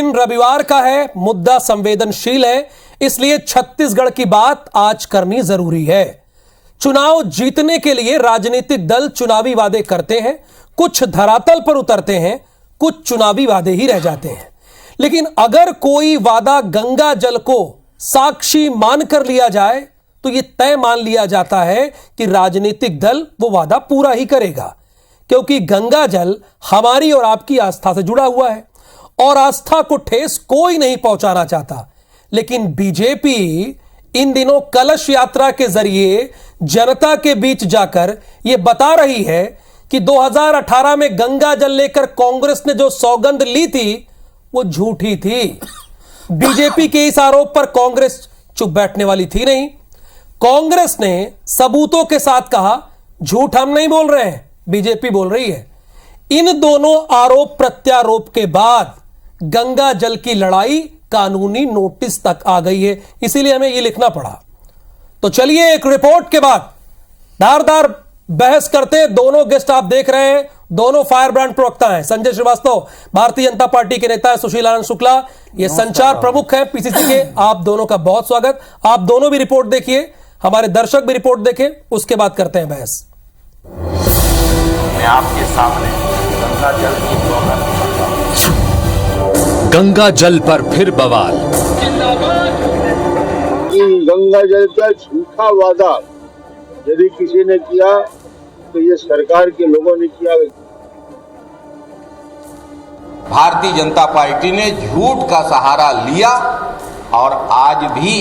दिन रविवार का है, मुद्दा संवेदनशील है, इसलिए छत्तीसगढ़ की बात आज करनी जरूरी है। चुनाव जीतने के लिए राजनीतिक दल चुनावी वादे करते हैं, कुछ धरातल पर उतरते हैं, कुछ चुनावी वादे ही रह जाते हैं। लेकिन अगर कोई वादा गंगा जल को साक्षी मानकर लिया जाए तो यह तय मान लिया जाता है कि राजनीतिक दल वो वादा पूरा ही करेगा, क्योंकि गंगा जल हमारी और आपकी आस्था से जुड़ा हुआ है और आस्था को ठेस कोई नहीं पहुंचाना चाहता। लेकिन बीजेपी इन दिनों कलश यात्रा के जरिए जनता के बीच जाकर यह बता रही है कि 2018 में गंगा जल लेकर कांग्रेस ने जो सौगंध ली थी वो झूठी थी। बीजेपी के इस आरोप पर कांग्रेस चुप बैठने वाली थी नहीं। कांग्रेस ने सबूतों के साथ कहा, झूठ हम नहीं बोल रहे हैं, बीजेपी बोल रही है। इन दोनों आरोप प्रत्यारोप के बाद गंगा जल की लड़ाई कानूनी नोटिस तक आ गई है, इसीलिए हमें यह लिखना पड़ा। तो चलिए एक रिपोर्ट के बाद धारदार बहस करते हैं। दोनों गेस्ट आप देख रहे हैं, दोनों फायर ब्रांड प्रवक्ता हैं। संजय श्रीवास्तव भारतीय जनता पार्टी के नेता है, सुशील आनंद शुक्ला ये संचार प्रमुख हैं पीसीसी के। आप दोनों का बहुत स्वागत। आप दोनों भी रिपोर्ट देखिए, हमारे दर्शक भी रिपोर्ट देखें, उसके बाद करते हैं बहस। मैं आपके सामने गंगा जल की गंगा जल पर फिर बवाल। गंगा जल का झूठा वादा यदि किसी ने किया तो ये सरकार के लोगों ने किया। भारतीय जनता पार्टी ने झूठ का सहारा लिया और आज भी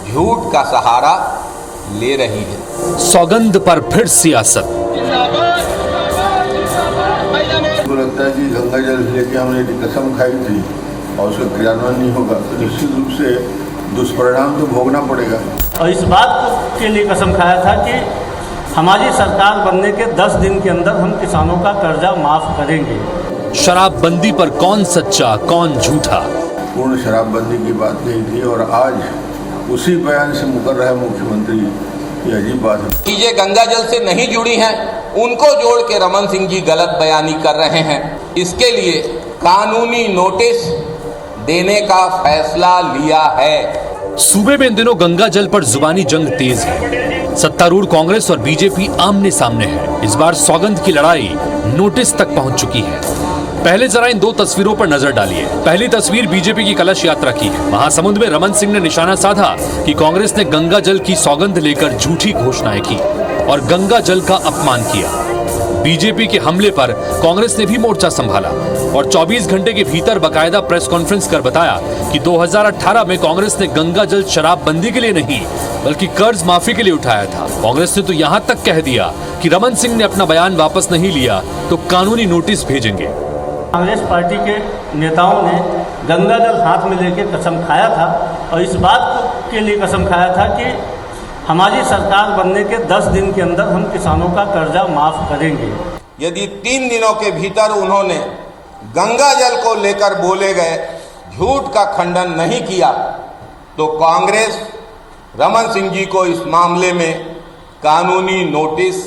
झूठ का सहारा ले रही है। सौगंध पर फिर सियासत। मुझे लगता है कि गंगा जल लेके हमने कसम खाई थी और उसका क्रियान्वयन नहीं होगा तो निश्चित रूप से दुष्परिणाम तो भोगना पड़ेगा। और इस बात के लिए कसम खाया था कि हमारी सरकार बनने के 10 दिन के अंदर हम किसानों का कर्जा माफ करेंगे। शराबबंदी पर कौन सच्चा कौन झूठा? पूर्ण शराबबंदी की बात कही थी और आज उसी बयान से मुकर रहा है मुख्यमंत्री। ये अजीब बात है। चीजें गंगा जल से नहीं जुड़ी हैं, उनको जोड़ के रमन सिंह जी गलत बयानी कर रहे हैं। इसके लिए कानूनी नोटिस देने का फैसला लिया है। सूबे में इन दिनों गंगा जल पर जुबानी जंग तेज है। सत्तारूढ़ कांग्रेस और बीजेपी आमने सामने है। इस बार सौगंध की लड़ाई नोटिस तक पहुंच चुकी है। पहले जरा इन दो तस्वीरों पर नजर डालिए। पहली तस्वीर बीजेपी की कलश यात्रा की है। महासमुंद में रमन सिंह ने निशाना साधा कि कांग्रेस ने गंगा जल की सौगंध लेकर झूठी घोषणाएं की और गंगा जल का अपमान किया। बीजेपी के हमले पर कांग्रेस ने भी मोर्चा संभाला और 24 घंटे के भीतर बकायदा प्रेस कॉन्फ्रेंस कर बताया कि 2018 में कांग्रेस ने गंगा जल शराबबंदी के लिए नहीं बल्कि कर्ज माफी के लिए उठाया था। कांग्रेस ने तो यहां तक कह दिया कि रमन सिंह ने अपना बयान वापस नहीं लिया तो कानूनी नोटिस भेजेंगे। कांग्रेस पार्टी के नेताओं ने गंगा जल हाथ में लेकर कसम खाया था और इस बात के लिए कसम खाया था कि हमारी सरकार बनने के 10 दिन के अंदर हम किसानों का कर्जा माफ करेंगे। यदि 3 दिनों के भीतर उन्होंने गंगा जल को लेकर बोले गए झूठ का खंडन नहीं किया तो कांग्रेस रमन सिंह जी को इस मामले में कानूनी नोटिस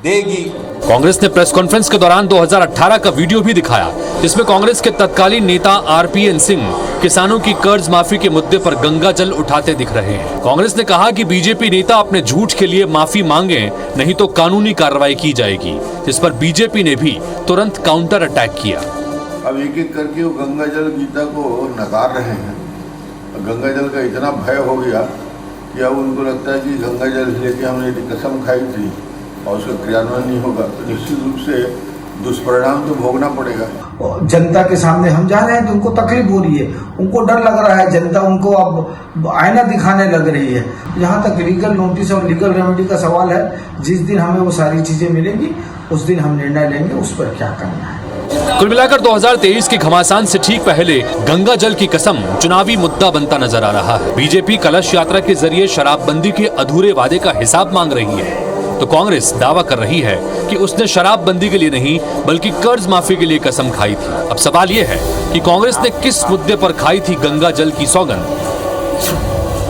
देगी। कांग्रेस ने प्रेस कॉन्फ्रेंस के दौरान 2018 का वीडियो भी दिखाया, जिसमें कांग्रेस के तत्कालीन नेता आरपीएन सिंह किसानों की कर्ज माफी के मुद्दे पर गंगा जल उठाते दिख रहे हैं। कांग्रेस ने कहा कि बीजेपी नेता अपने झूठ के लिए माफी मांगे, नहीं तो कानूनी कार्रवाई की जाएगी, जिस पर बीजेपी ने भी तुरंत काउंटर अटैक किया। अब एक एक करके वो गंगा जल गीता को नकार रहे हैं। गंगा जल का इतना भय हो गया कि अब उनको लगता है कि गंगा जल लेके हमने कसम खाई थी और उसका क्रियान्वयन नहीं होगा तो निश्चित रूप से दुष्परिणाम तो भोगना पड़ेगा। जनता के सामने हम जा रहे हैं तो उनको तकलीफ हो रही है, उनको डर लग रहा है, जनता उनको अब आईना दिखाने लग रही है। जहाँ तक लीगल नोटिस और लीगल रेमेडी का सवाल है, जिस दिन हमें वो सारी चीजें मिलेंगी उस दिन हम निर्णय लेंगे उस पर क्या करना है। कुल मिलाकर 2023 के घमासान से ठीक पहले गंगा जल की कसम चुनावी मुद्दा बनता नजर आ रहा है। बीजेपी कलश यात्रा के जरिए शराबबंदी के अधूरे वादे का हिसाब मांग रही है तो कांग्रेस दावा कर रही है कि उसने शराबबंदी के लिए नहीं बल्कि कर्ज माफी के लिए कसम खाई थी। अब सवाल यह है कि कांग्रेस ने किस मुद्दे पर खाई थी गंगा जल की सौगंध?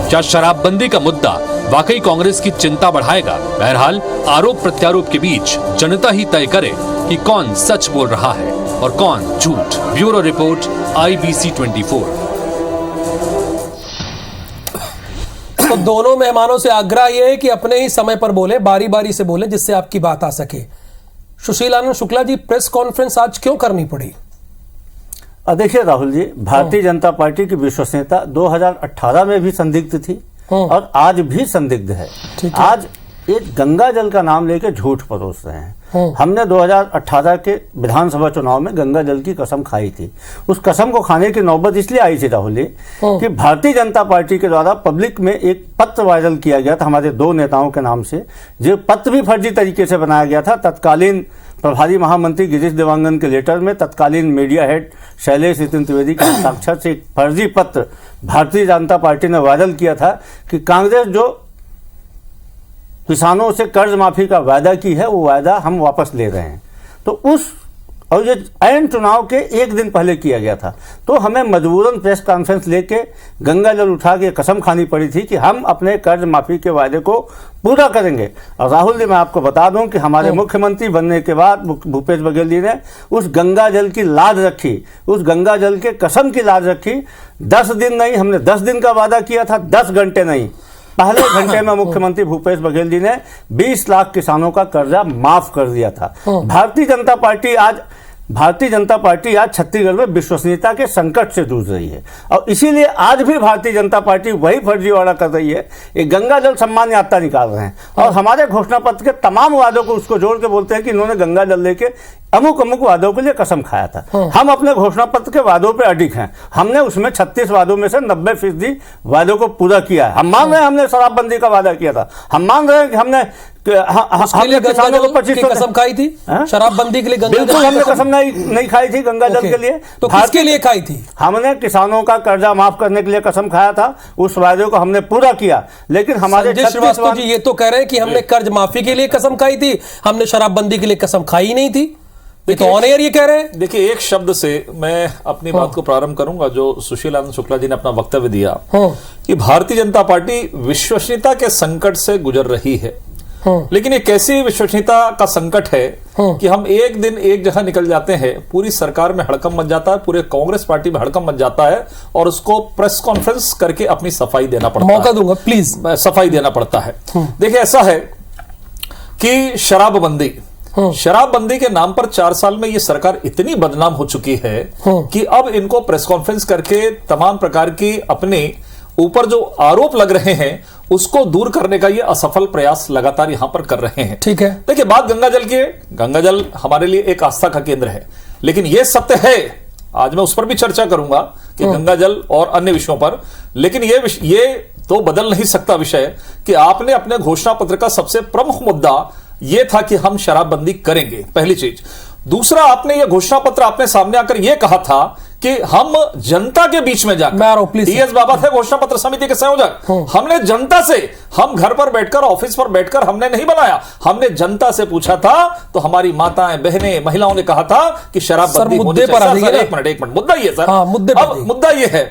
क्या शराबबंदी का मुद्दा वाकई कांग्रेस की चिंता बढ़ाएगा? बहरहाल आरोप प्रत्यारोप के बीच जनता ही तय करे कि कौन सच बोल रहा है। और कौन झूठ। Bureau report IBC 24। तो दोनों मेहमानों से आग्रह यह है कि अपने ही समय पर बोले, बारी बारी से बोले, जिससे आपकी बात आ सके। सुशील आनंद शुक्ला जी, प्रेस कॉन्फ्रेंस आज क्यों करनी पड़ी? देखिए राहुल जी, भारतीय जनता पार्टी की विश्वसनीयता 2018 में भी संदिग्ध थी और आज भी संदिग्ध है। आज एक गंगा जल का नाम लेके झूठ परोस रहे हैं। हमने 2018 के विधानसभा चुनाव में गंगा जल की कसम खाई थी। उस कसम को खाने की नौबत इसलिए आई थी राहुल जी कि भारतीय जनता पार्टी के द्वारा पब्लिक में एक पत्र वायरल किया गया था हमारे दो नेताओं के नाम से, जो पत्र भी फर्जी तरीके से बनाया गया था। तत्कालीन प्रभारी महामंत्री गिरीश देवांगन के लेटर में तत्कालीन मीडिया हेड शैलेश नितिन त्रिवेदी के हस्ताक्षर से एक फर्जी पत्र भारतीय जनता पार्टी ने वायरल किया था कि कांग्रेस जो किसानों से कर्ज माफी का वायदा की है वो वायदा हम वापस ले रहे हैं। तो उस और ये ऐन चुनाव के एक दिन पहले किया गया था। तो हमें मजबूरन प्रेस कॉन्फ्रेंस लेके गंगा जल उठा के कसम खानी पड़ी थी कि हम अपने कर्ज माफी के वायदे को पूरा करेंगे। और राहुल जी, मैं आपको बता दूं कि हमारे मुख्यमंत्री बनने के बाद भूपेश बघेल जी ने उस गंगा जल की लाज रखी, उस गंगा जल के कसम की लाज रखी। 10 दिन नहीं, हमने 10 दिन का वादा किया था, 10 घंटे नहीं। पहले घंटे में मुख्यमंत्री भूपेश बघेल जी ने 20 लाख किसानों का कर्जा माफ कर दिया था। भारतीय जनता पार्टी आज छत्तीसगढ़ में विश्वसनीयता के संकट से जूझ रही है और इसीलिए आज भी भारतीय जनता पार्टी वही फर्जीवाड़ा कर रही है। एक गंगा जल सम्मान यात्रा निकाल रहे हैं और हमारे घोषणा पत्र के तमाम वादों को उसको जोड़ के बोलते हैं कि इन्होंने गंगा जल लेके अमुक अमुक वादों के लिए कसम खाया था। हम अपने घोषणा पत्र के वादों पे अडिग हैं। हमने उसमें 36 वादों में से 90% वादों को पूरा किया है। हम मान रहे हैं हमने शराबबंदी का वादा किया था। हम मान रहे हैं कि हमने किसानों को 25 कसम खाई थी शराबबंदी के लिए। बिल्कुल हमने कसम नहीं खाई थी गंगा जल के लिए। तो किसके लिए खाई थी? हमने किसानों का कर्जा माफ करने के लिए कसम खाया था। उस वादे को हमने पूरा किया। लेकिन हमारे श्रीवास्तव जी ये तो कह रहे हैं कि हमने कर्ज माफी के लिए कसम खाई थी, हमने शराबबंदी के लिए कसम खाई ही नहीं थी। ये तो ऑन एयर ये कह रहे हैं। देखिए, एक शब्द से मैं अपनी बात को प्रारंभ करूंगा जो सुशील आनंद शुक्ला जी ने अपना वक्तव्य दिया कि भारतीय जनता पार्टी विश्वसनीयता के संकट से गुजर रही है। लेकिन एक ऐसी विश्वसनीयता का संकट है कि हम एक दिन एक जगह निकल जाते हैं, पूरी सरकार में हड़कंप मच जाता है, पूरे कांग्रेस पार्टी में हड़कंप मच जाता है और उसको प्रेस कॉन्फ्रेंस करके अपनी सफाई देना पड़ता है। मौका दूंगा प्लीज। सफाई देना पड़ता है। देखिए, ऐसा है कि शराबबंदी के नाम पर 4 साल में ये सरकार इतनी बदनाम हो चुकी है कि अब इनको प्रेस कॉन्फ्रेंस करके तमाम प्रकार की अपने ऊपर जो आरोप लग रहे हैं उसको दूर करने का ये असफल प्रयास लगातार यहां पर कर रहे हैं। ठीक है, देखिए, बात गंगा जल की है। गंगा जल हमारे लिए एक आस्था का केंद्र है, लेकिन यह सत्य है, आज मैं उस पर भी चर्चा करूंगा कि गंगा जल और अन्य विषयों पर, लेकिन ये तो बदल नहीं सकता विषय कि आपने अपने घोषणा पत्र का सबसे प्रमुख मुद्दा यह था कि हम शराबबंदी करेंगे, पहली चीज। दूसरा, आपने यह घोषणा पत्र आपने सामने आकर यह कहा था कि हम जनता के बीच में जाकर, टीएस बाबा थे घोषणा पत्र समिति के संयोजक, हमने जनता से, हम घर पर बैठकर ऑफिस पर बैठकर हमने नहीं बनाया, हमने जनता से पूछा था। तो हमारी माताएं बहनें महिलाओं ने कहा था कि शराबबंदी होनी चाहिए। एक मिनट, मुद्दा ये सर, अब मुद्दा ये है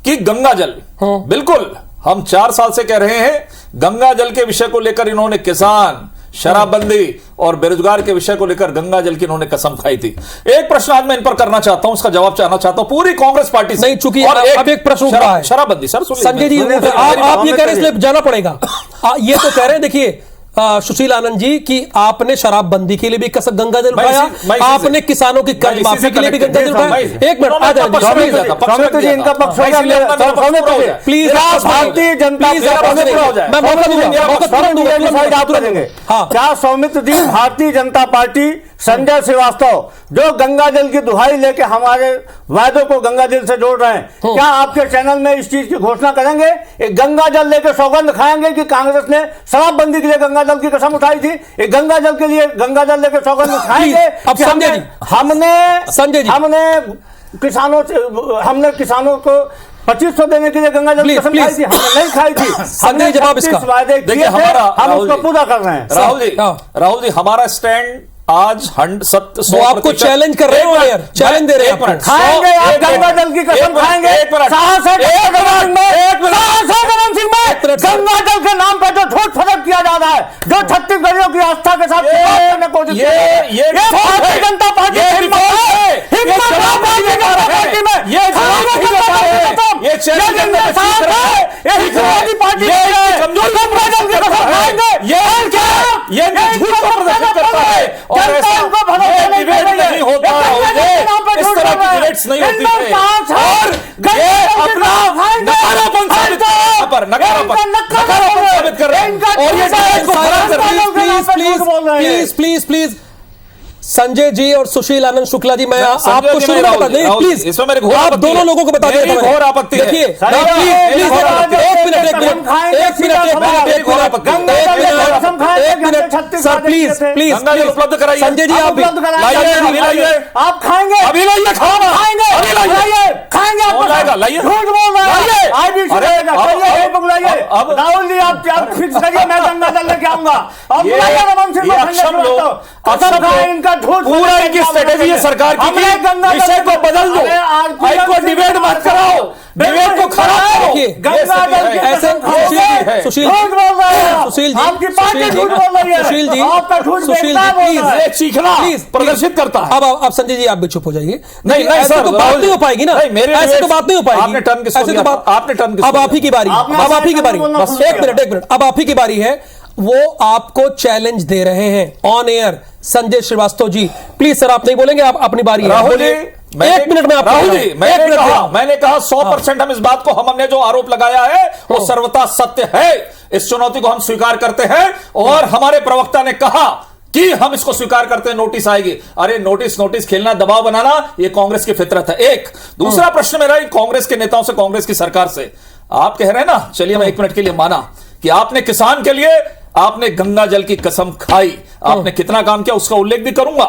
कि गंगा जल, बिल्कुल हम 4 साल से कह रहे हैं गंगा जल के विषय को लेकर इन्होंने किसान, शराबबंदी और बेरोजगार के विषय को लेकर गंगा जल की इन्होंने कसम खाई थी। एक प्रश्न आज मैं इन पर करना चाहता हूं, उसका जवाब चाहना चाहता हूं पूरी कांग्रेस पार्टी से। नहीं, चूंकि अब एक प्रश्न उठ रहा है शराबबंदी। सर संजय जी, आप ये कह रहे हैं इसलिए जाना पड़ेगा। ये तो कह रहे हैं, देखिए सुशील आनंद जी, कि आपने शराबबंदी के लिए भी कसम गंगा जल उठाया, आपने किसानों की कर्ज माफी के लिए भी गंगा जल उठाया। एक मिनट, आ जाए इनका पक्ष प्लीज। भारतीय जनता क्या सौमित्र जी, भारतीय जनता पार्टी संजय श्रीवास्तव जो गंगा जल की दुहाई लेके हमारे वादों को गंगा जल से जोड़ रहे हैं, क्या आपके चैनल में इस चीज की घोषणा करेंगे? एक गंगा जल लेके सौगंध खाएंगे कि कांग्रेस ने शराबबंदी के लिए गंगा जल की कसम उठाई थी, एक गंगा जल के लिए गंगा जल लेके सौगंध खाएंगे? अब संजय जी, हमने किसानों को 2500 देने के लिए गंगा जल की कसम खाई थी? हमने नहीं खाई थी। संजय जवाब इसका, वादे किए थे, हम उसको पूरा कर रहे हैं। राहुल जी, हमारा स्टैंड आज वो आपको चैलेंज कर रहे हो यार, चैलेंज दे रहे हैं। खाएंगे आप गंगा जल की कसम खाएंगे? गंगा जल के नाम पर जो झूठ फर्क किया जा रहा है, जो छत्तीसगढ़ियों की आस्था के साथ कोशिश, ये भारतीय जनता पार्टी यही समाजवादी पार्टी कमजोरी को प्रदर्शित करता है, ये झूठ को प्रदर्शित करता है और ऐसा डिबेट नहीं होता, इस तरह की डिबेट्स नहीं होती है और ये अपना नकारापन साबित कर रहे हैं और ये डिबेट को खराब कर रहे हैं। प्लीज संजय जी और सुशील आनंद शुक्ला जी, मैं आपको शुरू में बता दें प्लीज, इसमें मेरे घोर आप दोनों लोगों को बता दें, घोर आपत्ति है। देखिए सर प्लीज उपलब्ध कराइए संजय जी, आप आप खाएंगे, अभी लाइए, खाएंगे, राहुल जी आप फिक्स करिए, मैं गंगा जल लेके आऊंगा। इनका झूठ पूरा इनकी स्ट्रेटेजी है सरकार की, विषय को बदल दो, इनको डिबेट मत कराओ, डिबेट को खराब करो। गंगा जल ऐसे सुशील जी प्लीज सीखना प्रदर्शित करता है। अब संजय जी आप भी चुप हो जाइए। नहीं ऐसे तो बात नहीं हो पाएगी ना, ऐसे तो बात नहीं हो पाएगी। आपने टर्न किसको दिया? आपने टर्न किसको अब आप ही की बारी, अब आप ही की बारी, बस एक मिनट, अब आप ही की बारी है। वो आपको चैलेंज दे रहे हैं on air. Sanjay Srivastava ji please sir, आप नहीं बोलेंगे, आप अपनी बारी है। राहुल जी एक मिनट में आप राहुल जी मैंने कहा 100% हम इस बात को, हमने जो आरोप लगाया है वो सर्वथा सत्य है। इस चुनौती को हम स्वीकार करते हैं और हमारे प्रवक्ता ने कहा कि हम इसको स्वीकार करते हैं, नोटिस आएगी। अरे नोटिस खेलना, दबाव बनाना, ये कांग्रेस की फितरत है। एक दूसरा प्रश्न मेरा कांग्रेस के नेताओं से, कांग्रेस की सरकार से, आप कह रहे हैं ना, चलिए मैं 1 मिनट के लिए माना कि आपने किसान के लिए आपने गंगा जल की कसम खाई, आपने कितना काम किया उसका उल्लेख भी करूंगा।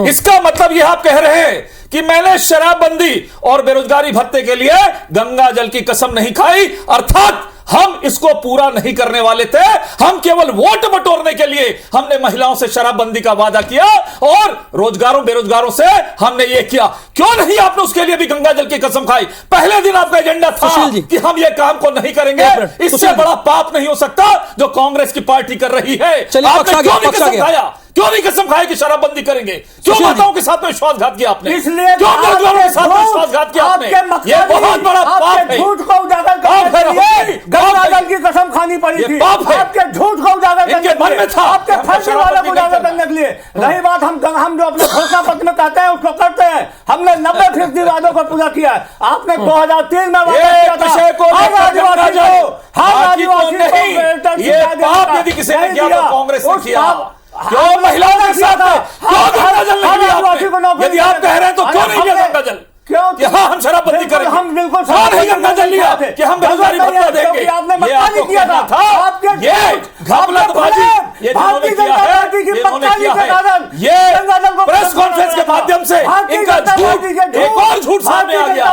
इसका मतलब यह आप कह रहे हैं कि मैंने शराबबंदी और बेरोजगारी भत्ते के लिए गंगा जल की कसम नहीं खाई, अर्थात हम इसको पूरा नहीं करने वाले थे, हम केवल वोट बटोरने के लिए हमने महिलाओं से शराबबंदी का वादा किया और रोजगारों बेरोजगारों से हमने ये किया। क्यों नहीं आपने उसके लिए भी गंगा जल की कसम खाई? पहले दिन आपका एजेंडा था कि हम ये काम को नहीं करेंगे। इससे बड़ा पाप नहीं हो सकता जो कांग्रेस की पार्टी कर रही है। आपने क्यों नहीं कसम खाया? क्यों नहीं कसम खाया कि शराबबंदी करेंगे? क्यों माताओं के साथ में विश्वासघात किया आपने? इसलिए क्यों बेरोजगारों के साथ में विश्वासघात किया आपने? ये बहुत बड़ा पाप है। झूठ को उजागर करने के लिए गंगा जल की कसम खानी पड़ी थी। आपके झूठ को उजागर करने के लिए, आपके फर्जी वाले को उजागर करने के लिए। रही बात हम जो अपने घोषणा पत्र में कहते हैं उसको करते हैं। हमने 90% वादों को पूरा किया है। आपने 2003 में वादा किया था हर आदिवासी को, यदि किसी ने किया तो कांग्रेस ने किया। क्यों महिलाओं के साथ क्यों गंगा जल नहीं लिया आपने? यदि आप कह रहे हैं तो क्यों नहीं लिया गंगा जल? कि हाँ हम शराबबंदी करेंगे, हम बिल्कुल नहीं गंगा जल लिया कि हम बेरोजगारी भत्ता देंगे? आपने मक्का नहीं किया था। ये घपलतबाजी ये भारतीय जनता पार्टी की मक्का नहीं के कारण ये प्रेस कॉन्फ्रेंस के माध्यम से इनका झूठ, एक और झूठ सामने आ गया।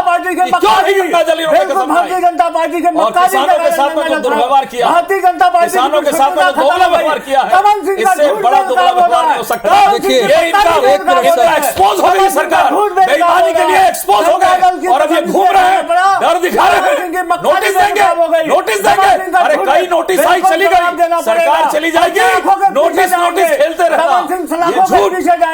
क्यों नहीं गंगा जल भारतीय जनता पार्टी के मक्का के साथ में जो दुर्व्यवहार किया, भारतीय जनता पार्टी किसानों के साथ में जो दोगला व्यवहार किया है, इससे बड़ा दोगला व्यवहार नहीं हो सकता। देखिए, ये इनका एक्सपोज हो गई सरकार, बेईमानी के लिए एक्सपोज हो गए और अब ये घूम रहे हैं, डर दिखा रहे हैं। नोटिस देंगे, नोटिस देंगे। अरे कई नोटिस आई चली गई, सरकार चली जाएगी, नोटिस खेलते रहना।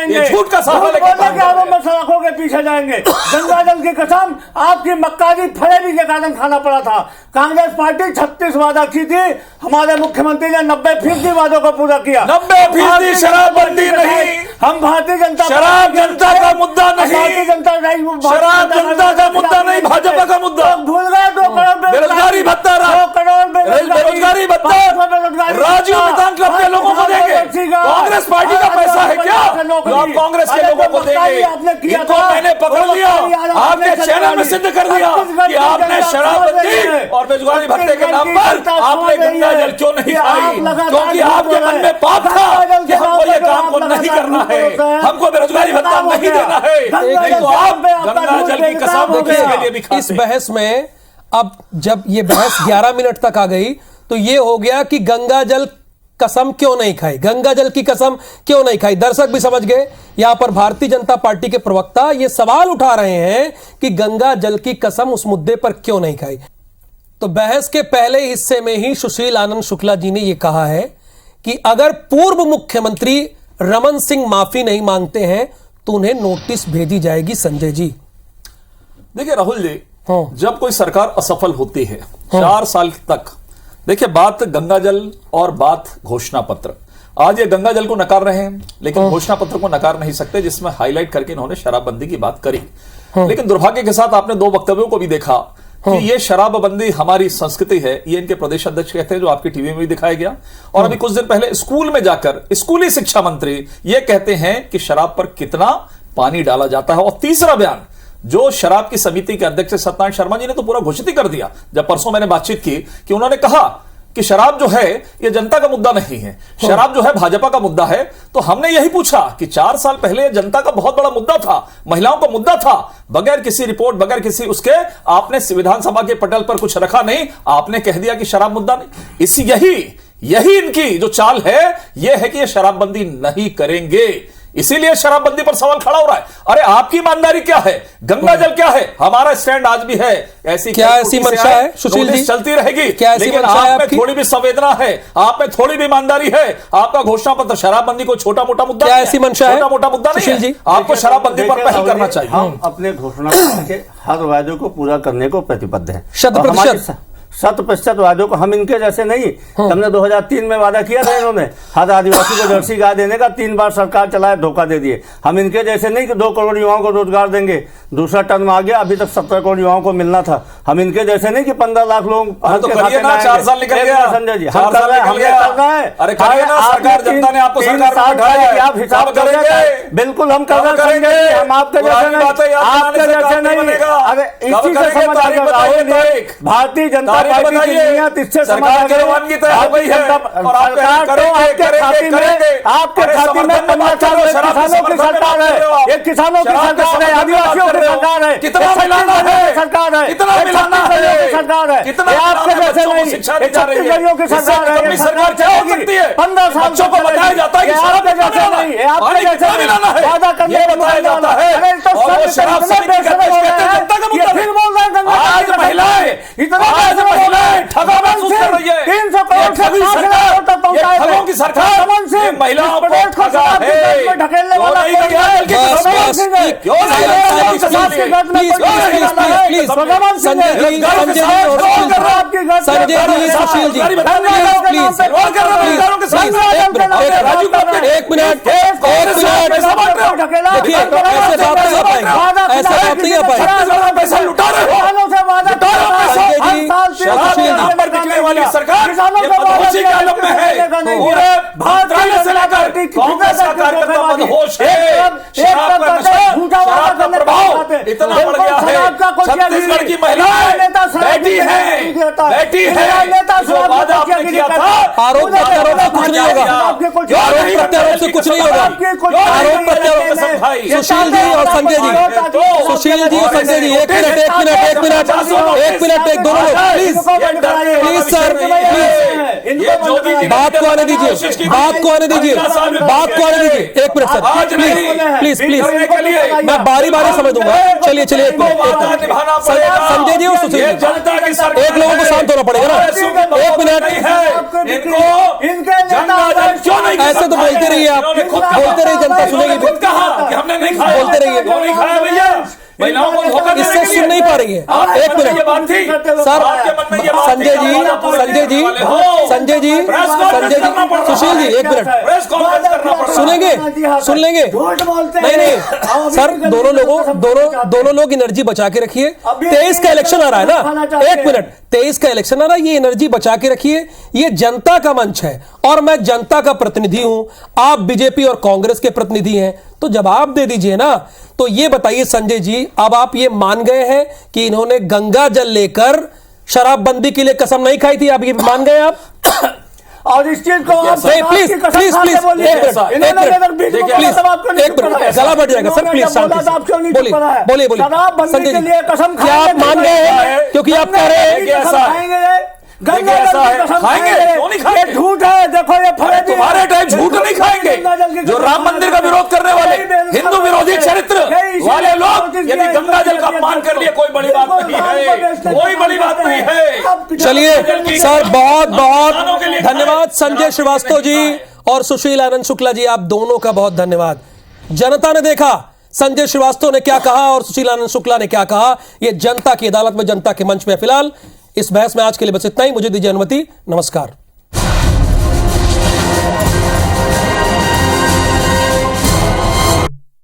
ये झूठ का सहारा लेकर सलाखों के पीछे जाएंगे। गंगा जल की कसम आपकी मक्कारी फरेबी के कारण खाना पड़ा था। कांग्रेस पार्टी 36 वादा की थी, हमारे मुख्यमंत्री ने 90% वादों को पूरा किया। 90% शराबबंदी नहीं, हम भारतीय जनता, शराब जनता का मुद्दा नहीं, भारतीय जनता शराब जनता का मुद्दा नहीं, भाजपा का मुद्दा। भूल गए 2 करोड़ बेरोजगारी भत्ता, 2 करोड़ बेरोजगारी भत्ता राजीव मैदान क्लब के लोगों को देंगे। कांग्रेस पार्टी का पैसा है क्या जो आप कांग्रेस के लोगों को देंगे? इनको मैंने पकड़ लिया, आपने चैनल में सिद्ध कर दिया कि आपने शराबबंदी और बेरोजगारी भत्ते के नाम पर आपने गंगा जल क्यों नहीं खाई? क्योंकि आपके मन में पाप था कि हमको ये काम को नहीं करना है, हमको बेरोजगारी भत्ता नहीं देना है। नहीं तो आप गंगा जल की कसम के लिए भी खाते। इस बहस में अब जब ये बहस 11 मिनट तक आ गई तो ये हो गया कि गंगा जल कसम क्यों नहीं खाई, गंगा जल की कसम क्यों नहीं खाई। दर्शक भी समझ गए, यहां पर भारतीय जनता पार्टी के प्रवक्ता ये सवाल उठा रहे हैं कि गंगा जल की कसम उस मुद्दे पर क्यों नहीं खाई। तो बहस के पहले हिस्से में ही सुशील आनंद शुक्ला जी ने यह कहा है कि अगर पूर्व मुख्यमंत्री रमन सिंह माफी नहीं मांगते हैं तो उन्हें नोटिस भेजी जाएगी। संजय जी देखिए राहुल जी, जब कोई सरकार असफल होती है 4 साल तक देखिए, बात गंगा जल और बात घोषणा पत्र। आज ये गंगा जल को नकार रहे हैं, लेकिन घोषणा पत्र को नकार नहीं सकते, जिसमें हाईलाइट करके इन्होंने शराबबंदी की बात करी। लेकिन दुर्भाग्य के साथ आपने 2 वक्तव्यों को भी देखा कि ये शराबबंदी हमारी संस्कृति है, ये इनके प्रदेश अध्यक्ष कहते हैं, जो आपकी टीवी में भी दिखाया गया। और अभी कुछ दिन पहले स्कूल में जाकर स्कूली शिक्षा मंत्री ये कहते हैं कि शराब पर कितना पानी डाला जाता है। और तीसरा बयान जो शराब की समिति के अध्यक्ष सत्यनारायण शर्मा जी ने तो पूरा घोषित ही कर दिया, जब परसों मैंने बातचीत की, कि उन्होंने कहा कि शराब जो है ये जनता का मुद्दा नहीं है, शराब जो है भाजपा का मुद्दा है। तो हमने यही पूछा कि 4 साल पहले जनता का बहुत बड़ा मुद्दा था, महिलाओं का मुद्दा था, बगैर किसी रिपोर्ट, बगैर किसी उसके आपने विधानसभा के पटल पर कुछ रखा नहीं, आपने कह दिया कि शराब मुद्दा नहीं। यही इनकी जो चाल है, यह है कि ये शराबबंदी नहीं करेंगे, इसीलिए शराबबंदी पर सवाल खड़ा हो रहा है। अरे आपकी ईमानदारी क्या है, गंगा जल क्या है? हमारा स्टैंड आज भी है। क्या ऐसी मंशा है सुशील जी? चलती रहेगी, क्या ऐसी लेकिन आप में थोड़ी भी संवेदना है, आप में थोड़ी भी ईमानदारी है। आपका घोषणा पत्र शराबबंदी को छोटा मोटा मुद्दा, क्या ऐसी मंशा है? छोटा मोटा मुद्दा नहीं है। आपको शराबबंदी पर पहल करना चाहिए। हम अपने घोषणा पत्र के हर वादे को पूरा करने को प्रतिबद्ध हैं। 100% वादों को, हम इनके जैसे नहीं। हमने 2003 में वादा किया था, इन्होंने हर आदिवासी को जर्सी गाय देने का, 3 बार सरकार चलाए, धोखा दे दिए। हम इनके जैसे नहीं कि 2 करोड़ युवाओं को रोजगार देंगे, दूसरा टर्म आ गया, अभी तक 17 करोड़ युवाओं को मिलना था। हम इनके जैसे नहीं कि 15 लाख लोग तो करिए ना, 4 साल निकल गया संजय जी, हम कर रहे हैं। अरे करिए ना, सरकार, जनता ने आपको सरकार में बिठाया है, आप हिसाब करेंगे। बिल्कुल हम कर रहे हैं, हम आपके जैसे नहीं, आपके जैसे नहीं। अरे इसी से समझ आ गया, भारतीय जनता पार्टी की इससे सरकार की रवानगी तय हो गई है और आप आपके खाते में 15 साल किसानों की सरकार है, ये किसानों की सरकार है, आदिवासियों की सरकार है, कितना मिलाना है, सरकार है, कितना मिलाना है, सरकार है, कितना आपके जैसे नहीं, छत्तीसगढ़ियों की सरकार है, सरकार क्या हो सकती है? 15 साल बच्चों को बताया जाता है कि आपके जैसे नहीं, आपके जैसे मिलाना है, वादा करने बताया जाता है। फिर बोल रहे हैं महिलाएं ठगा महसूस कर रही है, 300 करोड़ से 5 करोड़ तक पहुंचाए थे। की सरकार महिलाओं को ठगा है, ढकेलने वाला वाली सरकार बदहोशी के आलम में है। पूरे भारत से लेकर कांग्रेस का कार्यकर्ता बदहोश है। शराब का प्रभाव इतना बढ़ गया है, छत्तीसगढ़ की महिलाएं बैठी है, जो वादा आपने किया था, आरोप प्रत्यारोप कुछ नहीं होगा, आरोप प्रत्यारोप से कुछ नहीं होगा, आरोप प्रत्यारोप। सुशील जी और संजय जी, सुशील जी और संजय जी, एक मिनट, दोनों लोग प्लीज सर, बात को आने दीजिए, एक मिनट सर, प्लीज, मैं बारी समझ दूंगा। चलिए एक मिनट, संजय जी और सुशील जी, एक लोगों को शांत होना पड़ेगा ना, एक मिनट। ऐसे तो बोलते रहिए आप, बोलते रहिए, जनता सुनेगी, बोलते रहिए, महिलाओं को धोखा देने इससे सुन नहीं पा रही है। एक मिनट सर, संजय जी, सुशील जी, एक मिनट सुन लेंगे। नहीं सर, दोनों लोग एनर्जी बचा के रखिए। 23 का इलेक्शन आ रहा है ना, एक मिनट, 23 का इलेक्शन आ रहा है, ये एनर्जी बचा के रखिए। ये जनता का मंच है और मैं जनता का प्रतिनिधि हूं, आप बीजेपी और कांग्रेस के प्रतिनिधि हैं, तो जवाब दे दीजिए ना। तो ये बताइए संजय जी, अब आप ये मान गए हैं कि इन्होंने गंगा जल लेकर शराबबंदी के लिए कसम नहीं खाई थी, आप ये मान गए आप? और इस चीज को प्लीज गला बैठ जाएगा सर, प्लीज बोलिए संजय जी, क्या आप मान गए हैं? क्योंकि आप कह रहे हैं खाएंगे, झूठ है। देखो ये तुम्हारे टाइम झूठ नहीं खाएंगे। जो राम मंदिर का विरोध करने वाले, हिंदू विरोधी चरित्र वाले लोग, यदि गंगा जल का अपमान कर लिए, कोई बड़ी बात नहीं है, कोई बड़ी बात नहीं है। चलिए सर, बहुत धन्यवाद संजय श्रीवास्तव जी और सुशील आनंद शुक्ला जी, आप दोनों का बहुत धन्यवाद। जनता ने देखा संजय श्रीवास्तव ने क्या कहा और सुशील आनंद शुक्ला ने क्या कहा। यह जनता की अदालत में, जनता के मंच में। फिलहाल इस बहस में आज के लिए बस इतना ही। मुझे दीजिए अनुमति। नमस्कार।